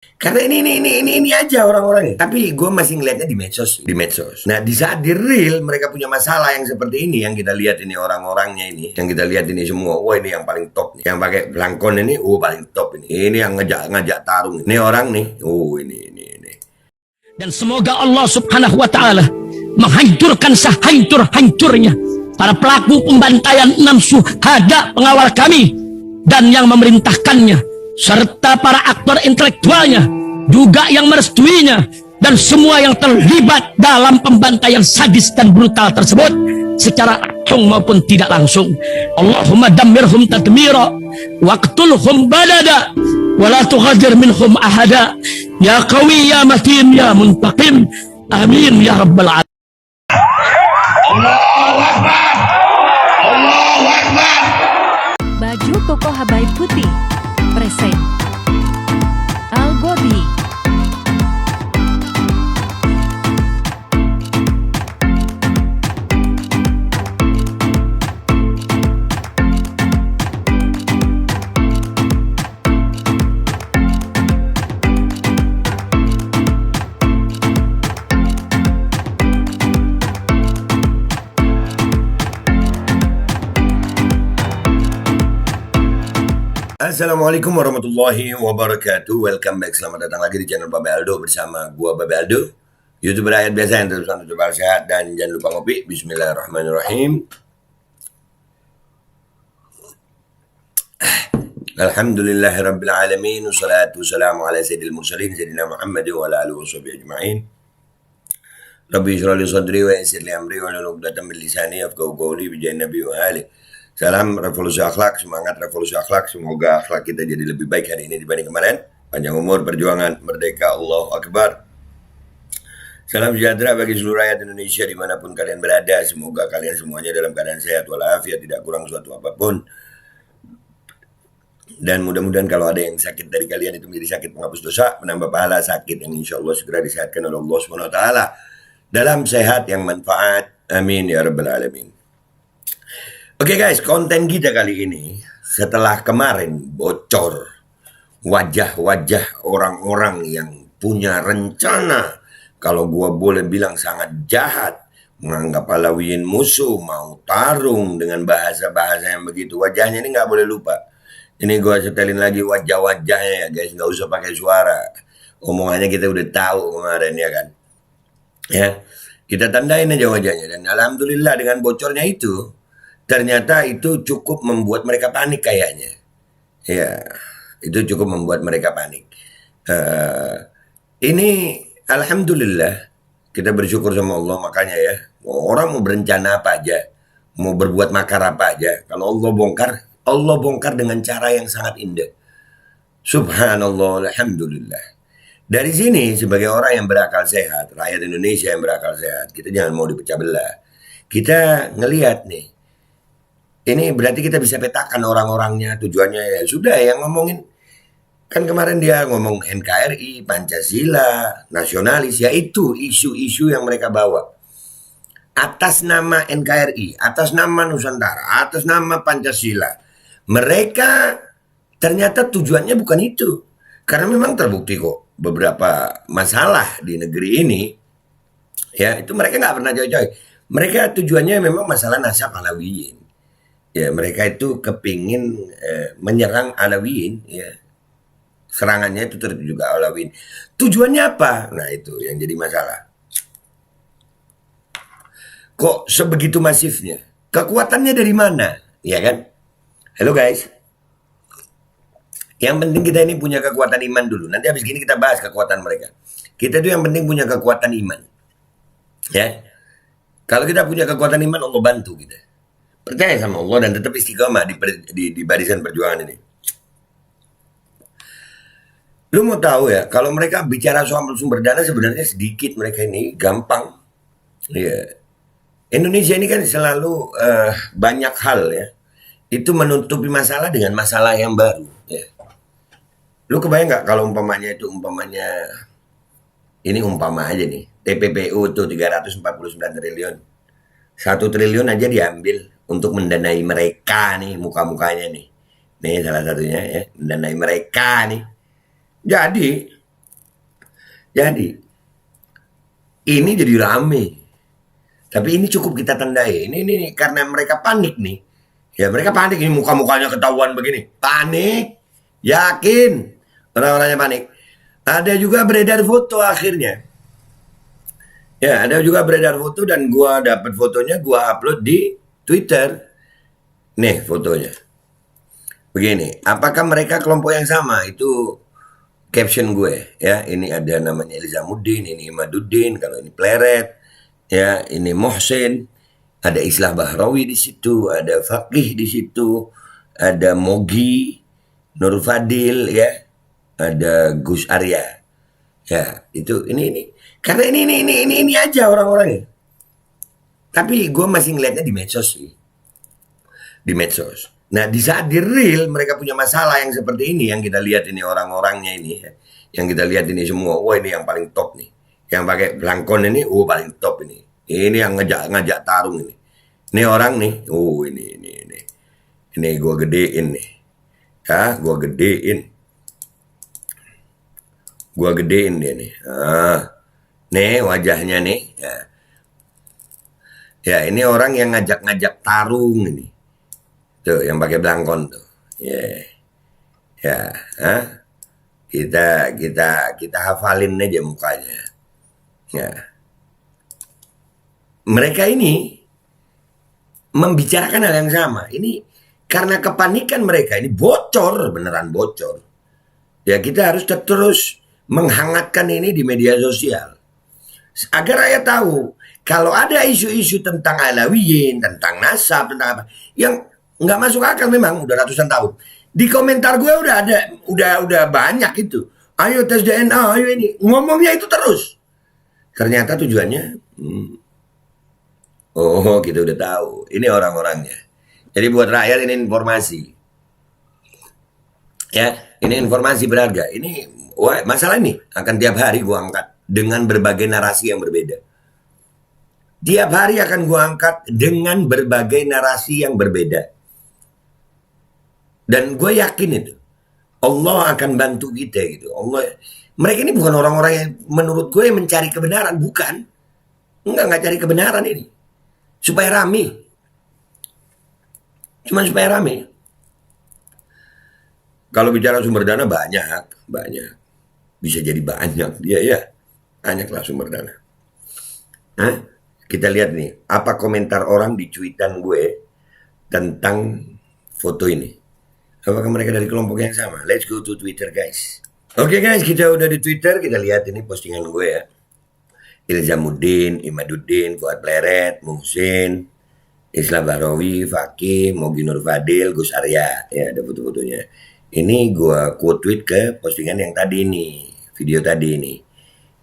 Karena ini aja orang-orangnya. Tapi gue masih ngeliatnya di medsos, di medsos. Nah, di saat di real mereka punya masalah yang seperti ini, yang kita lihat ini orang-orangnya ini, yang kita lihat ini semua. Wah, ini yang paling top nih. Yang pakai belangkon ini, paling top ini. Ini yang ngajak tarung. Ini orang nih, ini. Dan semoga Allah Subhanahu wa taala menghancurkan sehancur-hancurnya para pelaku pembantaian 6 syuhada pengawal kami dan yang memerintahkannya, serta para aktor intelektualnya juga yang merestuinya, dan semua yang terlibat dalam pembantaian sadis dan brutal tersebut secara langsung maupun tidak langsung. Allahumma dammirhum tadmira waqtulhum balada wala tughadir minhum ahada ya qawi ya matin ya muntaqim amin ya rabbal alamin. Allahu Akbar, Allahu Akbar. Baju koko Habaib Putih present Al Gobi. Assalamualaikum warahmatullahi wabarakatuh. Welcome back, selamat datang lagi di channel Babe Aldo bersama gua Babe Aldo, YouTuber rakyat biasa yang terus tetap sehat dan jangan lupa ngopi. Bismillahirrahmanirrahim. Alhamdulillahirabbil alamin, wassalatu wassalamu ala sayyidil mursalin sayyidina Muhammad wa ala alihi washabihi ajma'in. Rabbi shrah li sadri wa yassir li amri wa hlul 'uqdatam min lisani yafqahu qawli bi jahin nabi wa ali. Salam revolusi akhlak, semangat revolusi akhlak. Semoga akhlak kita jadi lebih baik hari ini dibanding kemarin. Panjang umur, perjuangan, merdeka, Allahu Akbar. Salam sejahtera bagi seluruh rakyat Indonesia dimanapun kalian berada. Semoga kalian semuanya dalam keadaan sehat walafiat, tidak kurang suatu apapun. Dan mudah-mudahan kalau ada yang sakit dari kalian itu menjadi sakit penghapus dosa, menambah pahala, sakit yang insya Allah segera disehatkan oleh Allah SWT dalam sehat yang manfaat. Amin ya rabbal alamin. Oke guys, konten kita kali ini setelah kemarin bocor wajah-wajah orang-orang yang punya rencana, kalau gua boleh bilang sangat jahat, menganggap Alawiyin musuh, mau tarung dengan bahasa-bahasa yang begitu. Wajahnya ini nggak boleh lupa. Ini gua setelin lagi wajah-wajahnya ya guys, nggak usah pakai suara. Omongannya kita udah tahu kemarin ya kan. Ya, kita tandain aja wajahnya dan alhamdulillah dengan bocornya itu ternyata itu cukup membuat mereka panik kayaknya. Ya, itu cukup membuat mereka panik. Ini alhamdulillah kita bersyukur sama Allah, makanya ya. Orang mau berencana apa aja, mau berbuat makar apa aja, kalau Allah bongkar dengan cara yang sangat indah. Subhanallah, alhamdulillah. Dari sini sebagai orang yang berakal sehat, rakyat Indonesia yang berakal sehat, kita jangan mau dipecah belah. Kita ngelihat nih, ini berarti kita bisa petakan orang-orangnya, tujuannya ya sudah yang ngomongin. Kan kemarin dia ngomong NKRI, Pancasila, nasionalis, ya itu isu-isu yang mereka bawa. Atas nama NKRI, atas nama Nusantara, atas nama Pancasila. Mereka ternyata tujuannya bukan itu. Karena memang terbukti kok beberapa masalah di negeri ini, ya itu mereka nggak pernah coy-coy. Mereka tujuannya memang masalah nasab Alawiyin. Ya, mereka itu kepingin menyerang Alawiyin, ya. Serangannya itu tertuju ke Alawiyin. Tujuannya apa? Nah, itu yang jadi masalah. Kok sebegitu masifnya? Kekuatannya dari mana? Ya kan? Halo guys. Yang penting kita ini punya kekuatan iman dulu. Nanti habis gini kita bahas kekuatan mereka. Kita tuh yang penting punya kekuatan iman. Ya. Kalau kita punya kekuatan iman, Allah bantu kita. Percaya sama Allah dan tetap istiqomah di barisan perjuangan ini. Lu mau tahu ya, kalau mereka bicara soal sumber dana sebenarnya sedikit, mereka ini gampang. Ya. Indonesia ini kan selalu banyak hal ya. Itu menutupi masalah dengan masalah yang baru. Ya. Lu kebayang nggak kalau umpamanya ini umpama aja nih, TPPU tuh 349 triliun. 1 triliun aja diambil untuk mendanai mereka nih, muka-mukanya nih. Nih salah satunya ya, mendanai mereka nih. Jadi Jadi ini jadi rame. Tapi ini cukup kita tandai. Ini karena mereka panik nih. Ya mereka panik, ini muka-mukanya ketahuan begini. Panik. Yakin. Orang-orangnya panik. Ada juga beredar foto akhirnya. Ya, ada juga beredar foto dan gua dapat fotonya, gua upload di Twitter. Nih fotonya. Begini, apakah mereka kelompok yang sama? Itu caption gue ya. Ini ada namanya Elizamuddin, ini Imaduddin, kalau ini Pleret, ya ini Mohsin, ada Islah Bahrawi di situ, ada Faqih di situ, ada Mogi, Nur Fadil, ya, ada Gus Arya, ya itu ini karena ini aja orang-orangnya. Tapi gue masih ngeliatnya di medsos sih, di medsos. Nah di saat di real mereka punya masalah yang seperti ini, yang kita lihat ini orang-orangnya ini, ya, yang kita lihat ini semua, wah ini yang paling top nih, yang pakai belangkon ini, paling top ini yang ngajak tarung ini orang nih, ini gue gedein nih, ya gue gedein dia nih, nih wajahnya nih, ya ini orang yang ngajak tarung ini. Tuh, yang pakai belangkon tuh. Ya, kita hafalin aja mukanya. Ya. Mereka ini membicarakan hal yang sama. Ini karena kepanikan mereka, ini bocor, beneran bocor. Ya, kita harus terus menghangatkan ini di media sosial. Agar rakyat tahu, kalau ada isu-isu tentang Alawiyin, tentang nasab, tentang apa, yang nggak masuk akal memang udah ratusan tahun. Di komentar gue udah banyak itu. Ayo tes DNA, ayo ini. Ngomongnya itu terus. Ternyata tujuannya, kita udah tahu. Ini orang-orangnya. Jadi buat rakyat ini informasi. Ya, ini informasi berharga. Ini masalah ini akan tiap hari gue angkat dengan berbagai narasi yang berbeda. Tiap hari akan gue angkat dengan berbagai narasi yang berbeda. Dan gue yakin itu Allah akan bantu kita gitu. Mereka ini bukan orang-orang yang menurut gue mencari kebenaran, bukan. Enggak cari kebenaran ini. Supaya rame. Cuman supaya rame. Kalau bicara sumber dana banyak. Bisa jadi banyak. Ya, banyaklah sumber dana. Kita lihat nih, apa komentar orang di cuitan gue tentang foto ini. Apakah mereka dari kelompok yang sama? Let's go to Twitter, guys. Oke, guys, kita udah di Twitter. Kita lihat ini postingan gue ya. Elizamuddin, Imaduddin, Fuad Pleret, Muhsin, Islah Bahrawi, Faqih, Mogi Nur Fadil, Gus Arya. Ya, ada foto-fotonya. Ini gue quote tweet ke postingan yang tadi nih. Video tadi ini.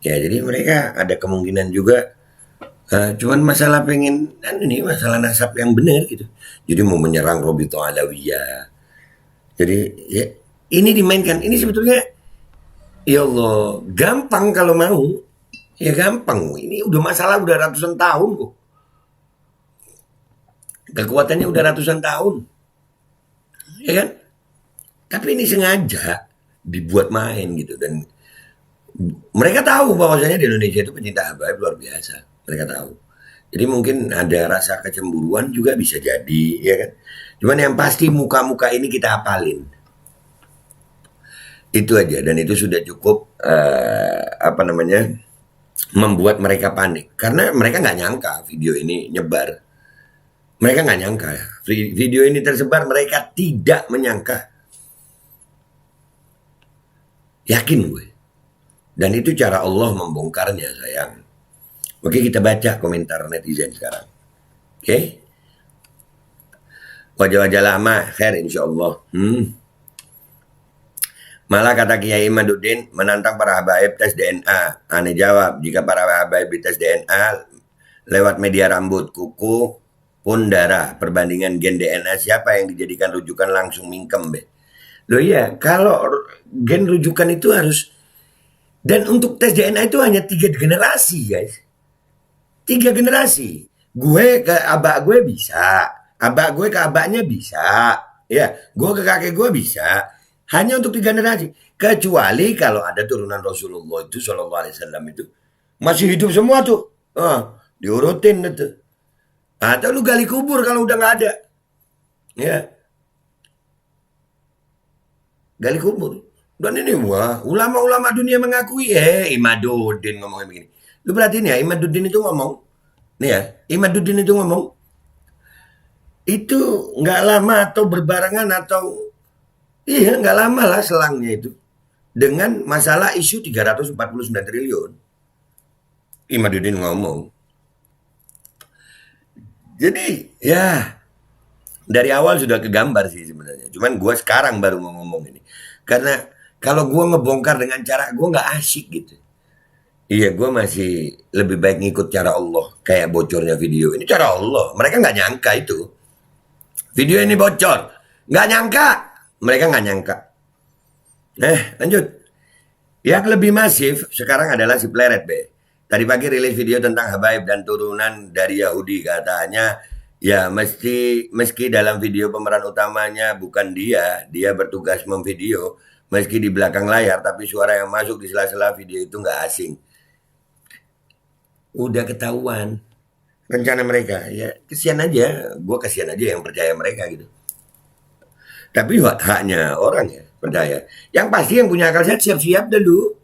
Ya, jadi mereka ada kemungkinan juga. Cuman masalah masalah nasab yang benar gitu. Jadi mau menyerang Robito Alawiyah. Jadi ya, ini dimainkan. Ini sebetulnya ya Allah, gampang kalau mau. Ya gampang. Ini udah masalah udah ratusan tahun kok. Kekuatannya udah ratusan tahun. Ya kan? Tapi ini sengaja dibuat main gitu. Dan mereka tahu bahwasanya di Indonesia itu pencinta habaib luar biasa. Mereka tahu. Jadi mungkin ada rasa kecemburuan juga bisa jadi, ya kan? Cuman yang pasti muka-muka ini kita hafalin. Itu aja, dan itu sudah cukup membuat mereka panik. Karena mereka nggak nyangka video ini nyebar. Mereka nggak nyangka video ini tersebar, mereka tidak menyangka. Yakin gue. Dan itu cara Allah membongkarnya, sayang. Oke, kita baca komentar netizen sekarang. Oke. Wajah-wajah lama, khair insyaAllah. Malah kata Kiai Imaduddin menantang para habaib tes DNA. Aneh jawab, jika para habaib dites DNA lewat media rambut, kuku, pun darah, perbandingan gen DNA siapa yang dijadikan rujukan langsung mingkem be. Loh iya, kalau gen rujukan itu harus, dan untuk tes DNA itu hanya 3 generasi guys. 3 generasi. Gue ke abak gue bisa, abak gue ke abaknya bisa, ya, gue ke kakek gue bisa. Hanya untuk 3 generasi. Kecuali kalau ada turunan Rasulullah itu Shallallahu Alaihi Wasallam itu masih hidup semua tuh, diurutin itu. Atau lu gali kubur kalau udah nggak ada, ya gali kubur. Dan ini wah, ulama-ulama dunia mengakui, Imaduddin ngomongnya begini. Lu perhatiin ya, Imaduddin itu ngomong, nih ya, Imaduddin itu ngomong, itu nggak lama atau berbarengan atau, iya nggak lama lah selangnya itu. Dengan masalah isu 349 triliun. Imaduddin ngomong. Jadi, ya, dari awal sudah kegambar sih sebenarnya. Cuman gue sekarang baru mau ngomong ini. Karena kalau gue ngebongkar dengan cara gue nggak asik gitu. Iya, gue masih lebih baik ngikut cara Allah. Kayak bocornya video ini cara Allah. Mereka nggak nyangka itu. Video ini bocor. Nggak nyangka. Mereka nggak nyangka. Lanjut. Yang lebih masif sekarang adalah si Pleret, Be. Tadi pagi rilis video tentang Habaib dan turunan dari Yahudi. Katanya, ya meski dalam video pemeran utamanya bukan dia bertugas memvideo. Meski di belakang layar, tapi suara yang masuk di sela-sela video itu nggak asing. Udah ketahuan rencana mereka. Ya kesian aja, gue kesian aja yang percaya mereka gitu. Tapi haknya orang ya percaya. Yang pasti yang punya akal sehat siap-siap dulu.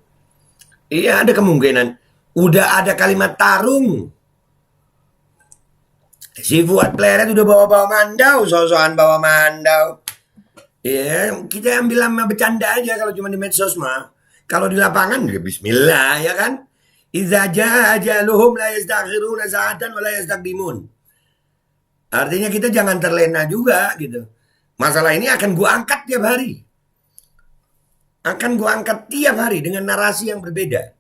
Iya ada kemungkinan. Udah ada kalimat tarung. Si Fuad Pleret udah bawa-bawa mandau, sosokan bawa mandau. Ya, kita ambil sama bercanda aja kalau cuma di medsos mah. Kalau di lapangan ya bismillah ya kan. Idza jaa ajaluhum la yastakhiruna sa'atan wa la yastaqdimun. Artinya kita jangan terlena juga gitu. Masalah ini akan gua angkat tiap hari. Akan gua angkat tiap hari dengan narasi yang berbeda.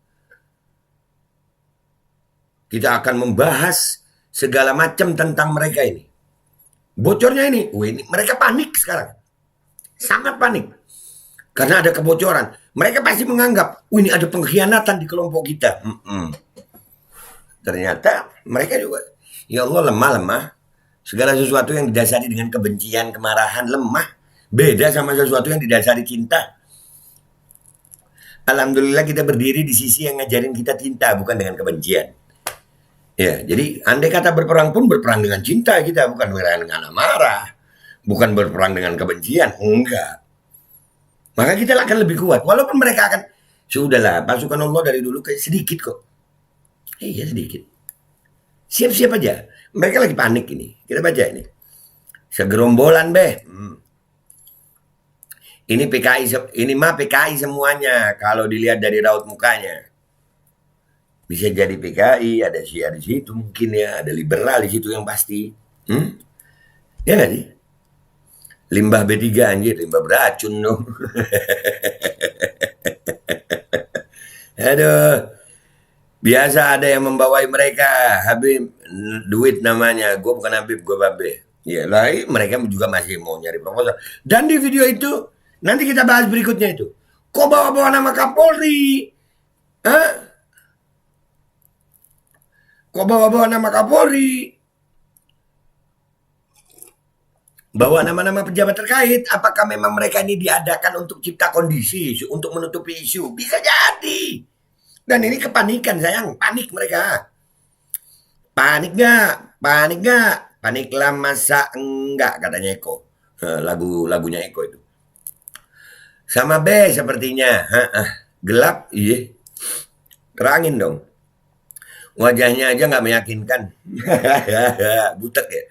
Kita akan membahas segala macam tentang mereka ini. Bocornya ini, ini mereka panik sekarang. Sangat panik. Karena ada kebocoran. Mereka pasti menganggap, ini ada pengkhianatan di kelompok kita. Ternyata mereka juga, ya Allah lemah. Segala sesuatu yang didasari dengan kebencian, kemarahan, lemah. Beda sama sesuatu yang didasari cinta. Alhamdulillah kita berdiri di sisi yang ngajarin kita cinta, bukan dengan kebencian. Ya, jadi andai kata berperang pun berperang dengan cinta kita, bukan berperang dengan amarah, bukan berperang dengan kebencian, enggak. Maka kita akan lebih kuat, walaupun mereka akan, sudahlah, pasukan Allah dari dulu kayak sedikit kok. Iya sedikit. Siap-siap aja, mereka lagi panik ini. Kita baca ini. Segerombolan Ini PKI, ini mah PKI semuanya kalau dilihat dari raut mukanya. Bisa jadi PKI, ada Syiah di situ mungkin ya, ada liberal di situ yang pasti. Ya nggak sih? Limbah B3 anjir, limbah beracun dong. Aduh. Biasa ada yang membawai mereka, Habib, duit namanya. Gue bukan Habib, gue Babe. Ya lah, mereka juga masih mau nyari proposal. Dan di video itu, nanti kita bahas berikutnya itu. Kok bawa-bawa nama Kapolri? Kok bawa-bawa nama Kapolri? Bawa nama-nama pejabat terkait. Apakah memang mereka ini diadakan untuk cipta kondisi, untuk menutupi isu? Bisa jadi. Dan ini kepanikan sayang. Panik mereka. Panik gak? Panik gak? Paniklah masa enggak, katanya Eko. Lagunya Eko itu. Sama B sepertinya. Gelap, iya. Terangin dong. Wajahnya aja nggak meyakinkan. Butek ya.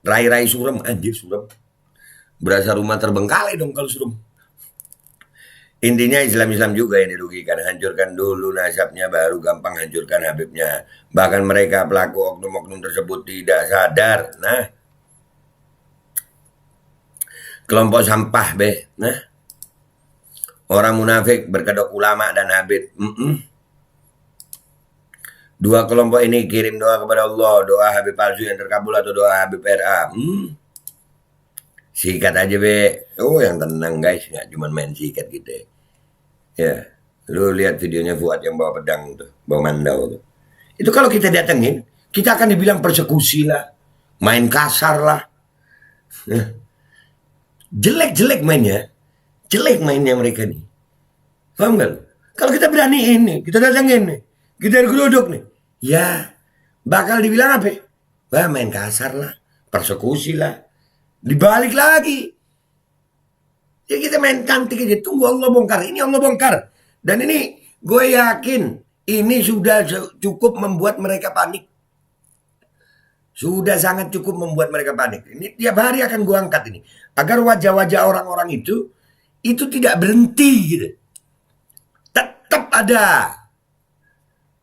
Rai-rai suram, anjir suram. Berasa rumah terbengkalai dong kalau suram. Intinya Islam juga yang dirugikan. Hancurkan dulu nasabnya, baru gampang hancurkan Habibnya. Bahkan mereka pelaku oknum-oknum tersebut tidak sadar. Nah, kelompok sampah be. Nah, orang munafik berkedok ulama dan Habib. Dua kelompok ini kirim doa kepada Allah. Doa Habib palsu yang terkabul atau doa Habib RA. Sikat aja be. Oh yang tenang guys. Nggak cuma main sikat gitu ya. Lu lihat videonya Fuad yang bawa pedang tuh. Bawa mandau tuh. Itu kalau kita datengin. Kita akan dibilang persekusi lah. Main kasar lah. Jelek-jelek mainnya. Jelek mainnya mereka nih. Paham gak lu? Kalau kita beraniin nih, kita datangin nih, kita geruduk nih, ya bakal dibilang apa? Wah, main kasar lah, persekusi lah, dibalik lagi. Ya kita main cantik aja, tunggu Allah bongkar. Ini Allah bongkar. Dan ini gue yakin ini sudah cukup membuat mereka panik. Sudah sangat cukup membuat mereka panik. Ini tiap hari akan gue angkat ini. Agar wajah-wajah orang-orang itu tidak berhenti gitu. Tetap ada.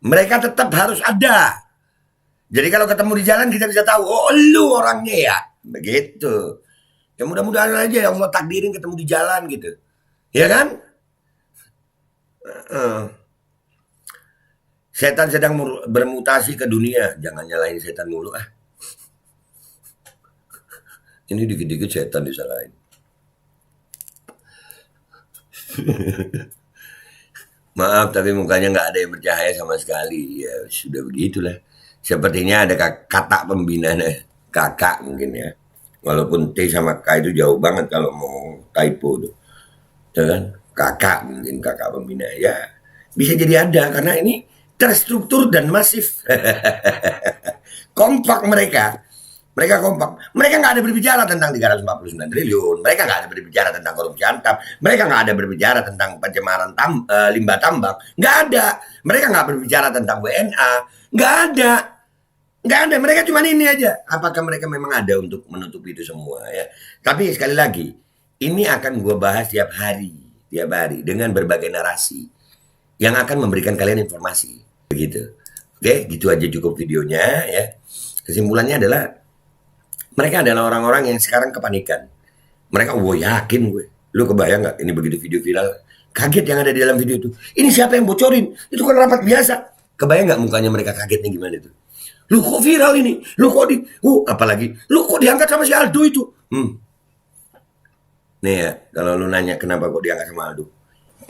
Mereka tetap harus ada. Jadi kalau ketemu di jalan kita bisa tahu, oh lu orangnya ya. Begitu. Ya mudah-mudahan aja ya Allah takdirin ketemu di jalan gitu. Ya kan? Setan sedang bermutasi ke dunia. Jangan nyalain setan mulu ah. Ini dikit-dikit setan disalahin. Maaf tapi mukanya nggak ada yang percaya sama sekali. Ya sudah begitulah. Sepertinya ada kata pembina kakak mungkin ya. Walaupun T sama K itu jauh banget kalau mau typo tuh. Ya kan? Kakak mungkin kakak pembina. Ya bisa jadi ada karena ini terstruktur dan masif. Kompak mereka. Mereka kompak. Mereka nggak ada berbicara tentang 349 triliun. Mereka nggak ada berbicara tentang korupsi antam. Mereka nggak ada berbicara tentang pencemaran limbah tambang. Nggak ada. Mereka nggak berbicara tentang WNA. Nggak ada. Nggak ada. Mereka cuma ini aja. Apakah mereka memang ada untuk menutupi itu semua ya? Tapi sekali lagi, ini akan gue bahas tiap hari dengan berbagai narasi yang akan memberikan kalian informasi. Begitu. Oke, gitu aja cukup videonya ya. Kesimpulannya adalah mereka adalah orang-orang yang sekarang kepanikan. Mereka, yakin gue. Lu kebayang gak ini begitu video viral? Kaget yang ada di dalam video itu. Ini siapa yang bocorin? Itu kan rapat biasa. Kebayang gak mukanya mereka kagetnya gimana itu? Lu kok viral ini? Lu kok apalagi? Lu kok diangkat sama si Aldo itu? Nih ya, kalau lu nanya kenapa kok diangkat sama Aldo.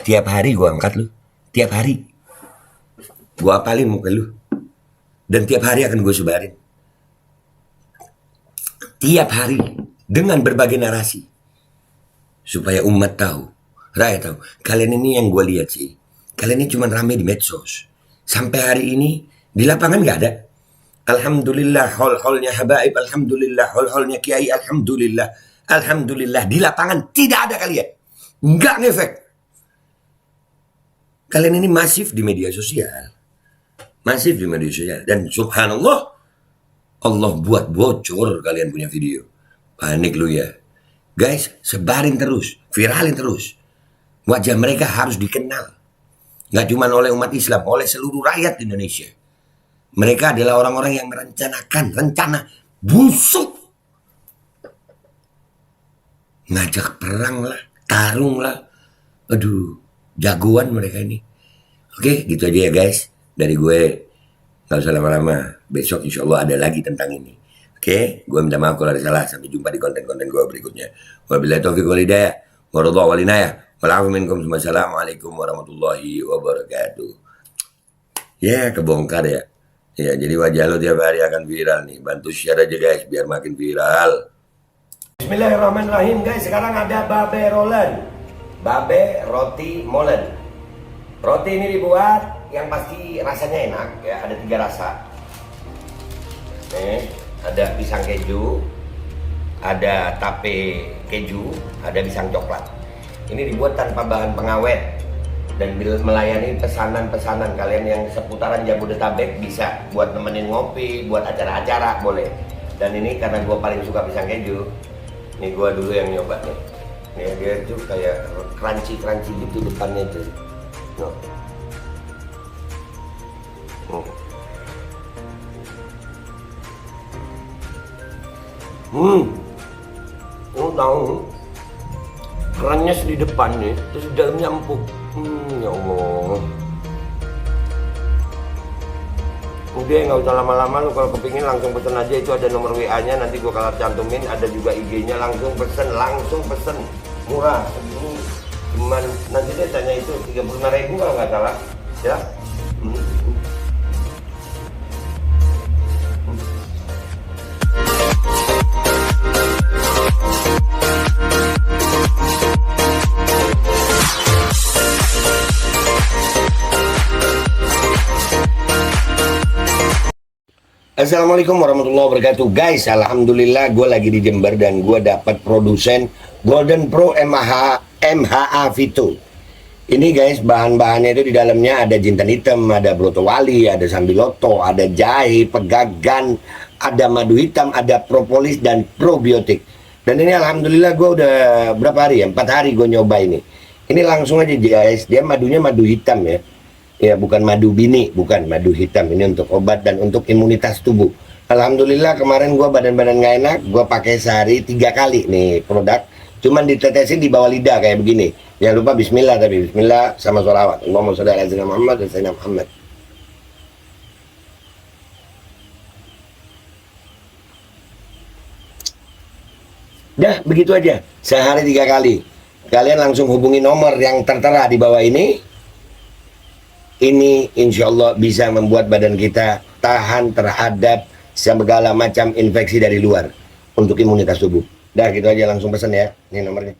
Tiap hari gue angkat lu. Tiap hari. Gue apalin muka lu. Dan tiap hari akan gue sebarin. Tiap hari dengan berbagai narasi supaya umat tahu, rakyat tahu. Kalian ini yang gue lihat sih, kalian ini cuma rame di medsos. Sampai hari ini di lapangan nggak ada. Alhamdulillah, hol-holnya habaib, alhamdulillah, hol-holnya kiai, alhamdulillah, alhamdulillah. Di lapangan tidak ada kalian, nggak ngefek. Kalian ini masif di media sosial, dan subhanallah. Allah buat bocor kalian punya video. Panik lu ya. Guys, sebarin terus. Viralin terus. Wajah mereka harus dikenal. Gak cuma oleh umat Islam, oleh seluruh rakyat Indonesia. Mereka adalah orang-orang yang merencanakan rencana busuk. Ngajak perang lah, tarung lah. Aduh, jagoan mereka ini. Oke, gitu aja ya guys. Dari gue. Gak usah lama-lama. Besok insya Allah ada lagi tentang ini. Oke? Gue minta maaf kalau ada salah. Sampai jumpa di konten-konten gue berikutnya. Wabillahi taufiq wal hidayah. Waradha wal inayah. Wassalamualaikum warahmatullahi wabarakatuh. Ya, kebongkar ya. Ya, jadi wajah lo tiap hari akan viral nih. Bantu share aja guys biar makin viral. Bismillahirrahmanirrahim guys. Sekarang ada babe rolen. Babe roti molen. Roti ini dibuat yang pasti rasanya enak ya, ada 3 rasa. Nih, ada pisang keju, ada tape keju, ada pisang coklat. Ini dibuat tanpa bahan pengawet dan melayani pesanan-pesanan kalian yang seputaran Jabodetabek, bisa buat nemenin ngopi, buat acara-acara boleh. Dan ini karena gue paling suka pisang keju, nih gue dulu yang nyoba nih. Nih dia tuh kayak crunchy gitu depannya tuh. No. Tahu kerennya di depannya, terus di dalamnya empuk. Ya Allah. Udah nggak usah lama-lama, lu kalau kepingin langsung pesen aja, itu ada nomor WA-nya, nanti gua kalau cantumin, ada juga IG-nya, langsung pesen, murah. Segini cuman nanti dia tanya itu 35.000 kalau nggak salah, ya. Assalamualaikum warahmatullahi wabarakatuh. Guys, alhamdulillah gue lagi di Jember dan gue dapat produsen Golden Pro MHA Vito. Ini guys, bahan-bahannya itu di dalamnya ada jintan hitam, ada broto wali, ada sambiloto, ada jahe, pegagan, ada madu hitam, ada propolis dan probiotik. Dan ini alhamdulillah gue udah berapa hari ya? 4 hari gue nyoba ini. Ini langsung aja guys, dia madunya madu hitam ya. Ya bukan madu bini, bukan madu hitam. Ini untuk obat dan untuk imunitas tubuh. Alhamdulillah kemarin gue badan-badan gak enak, gue pakai sehari 3 kali nih produk. Cuman ditetesin di bawah lidah kayak begini. Jangan lupa bismillah, tapi bismillah sama sholawat. Allahumma sholli ala sayyidina Muhammad dan sayyidina Muhammad. Dah begitu aja, sehari 3 kali. Kalian langsung hubungi nomor yang tertera di bawah ini. Ini insya Allah bisa membuat badan kita tahan terhadap segala macam infeksi dari luar untuk imunitas tubuh. Dah gitu aja, langsung pesan ya. Ini nomornya.